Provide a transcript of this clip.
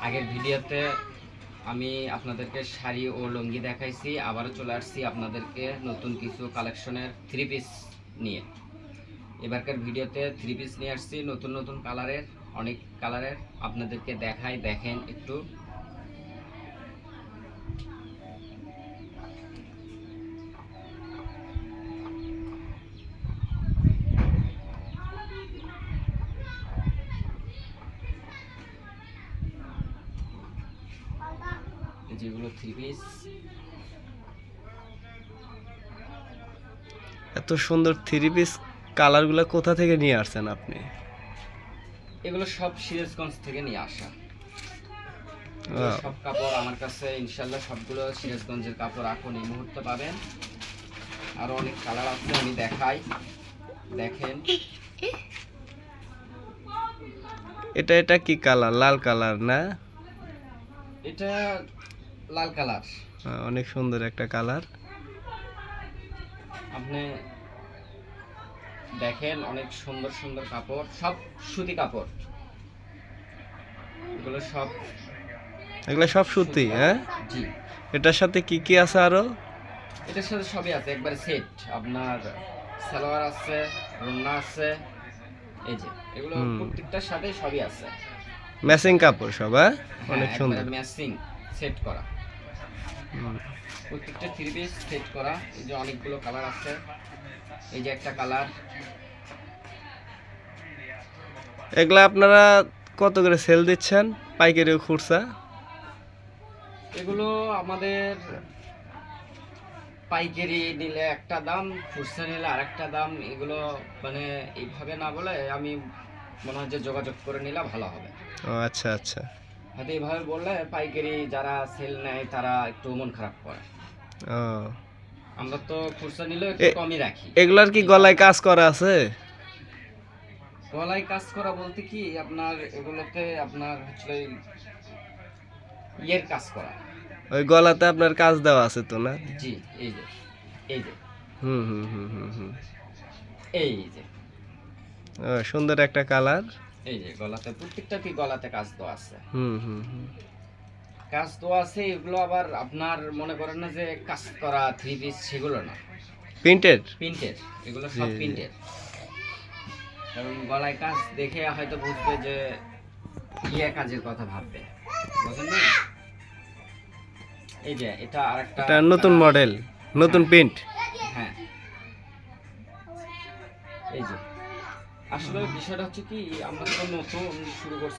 আগের ভিডিওতে আমি আপনাদেরকে শাড়ি ও লুঙ্গি দেখাইছি, আবারও চলে আসছি আপনাদেরকে নতুন কিছু কালেকশনের থ্রি পিস নিয়ে। এবারকার ভিডিওতে থ্রি পিস নিয়ে আসছি নতুন নতুন কালারের, অনেক কালারের আপনাদেরকে দেখাই, দেখেন একটু। যেগুলো থ্রি পিস, এত সুন্দর থ্রি পিস কালারগুলো কোথা থেকে নিয়ে আসছেন আপনি? এগুলো সব সিরাজগঞ্জ থেকে নিয়ে আসা। সব কাপড় আমার কাছে ইনশাল্লাহ সবগুলো সিরাজগঞ্জের কাপড় এখন এই মুহূর্তে পাবেন। আরো অনেক কালার আছে, আমি দেখাই, দেখেন। এটা কি কালার? লাল কালার না? এটা লাল কালার। অনেক সুন্দর একটা কালার। আপনি দেখেন, অনেক সুন্দর সুন্দর কাপড়, সব সুতি কাপড়। এগুলো সব সুতি। হ্যাঁ, জি। এটার সাথে কি কি আছে আরো? এটার সাথে সবই আছে, একবারে সেট। আপনার সালোয়ার আছে, ওড়না আছে, এই যে এগুলো প্রত্যেকটার সাথে সবই আছে। ম্যাচিং কাপড় সব। হ্যাঁ, অনেক সুন্দর ম্যাচিং সেট করা। প্রত্যেকটা থ্রি পিস সেট করা। এই যে অনেকগুলো কালার আছে, এই যে একটা কালার। এগুলা আপনারা কত করে সেল দিচ্ছেন, পাইকারি ও খুচরা? এগুলো আমাদের পাইকারি নিলে একটা দাম, খুচরা নিলে আরেকটা দাম। এগুলো মানে এইভাবে না বলে আমি মনে হয় যে যোগাযোগ করে নিলে ভালো হবে। ও আচ্ছা আচ্ছা। হয়তো এইভাবে বললে পাইকারি যারা সেল নেয় তারা একটু মন খারাপ করে। ও, আমরা তো খুচরা নিলেও একটু কমই রাখি। এগুলার কি গলায় কাজ করা আছে? গলায় কাজ করা বলতে কি, আপনার এগুলোতে আপনার হচ্ছে ইয়ের কাজ করা। ওই গলাতে আপনার কাজ দেওয়া আছে তো না? জি, এই যে এই যে হুম হুম হুম হুম হুম এই যে সুন্দর একটা কালার। এই যে গলাতে, প্রত্যেকটা কি গলাতে কাজ দেওয়া আছে। হুম হুম হুম কাজ দেওয়া আছে। এগুলো আবার আপনার মনে করেন না যে কাজ করা থ্রি পিস, সেগুলো না, প্রিন্টেড। এগুলো সব প্রিন্টেড। কারণ গলায় কাজ দেখে হয়তো বুঝবে যে ইয়ে কাজের কথা ভাববে, বুঝলেন না? এই যে এটা আরেকটা নতুন মডেল, নতুন প্রিন্ট। হ্যাঁ, এই যে আসলে বিষয়টা হচ্ছে কি, আমরা তো নতুন শুরু করছি।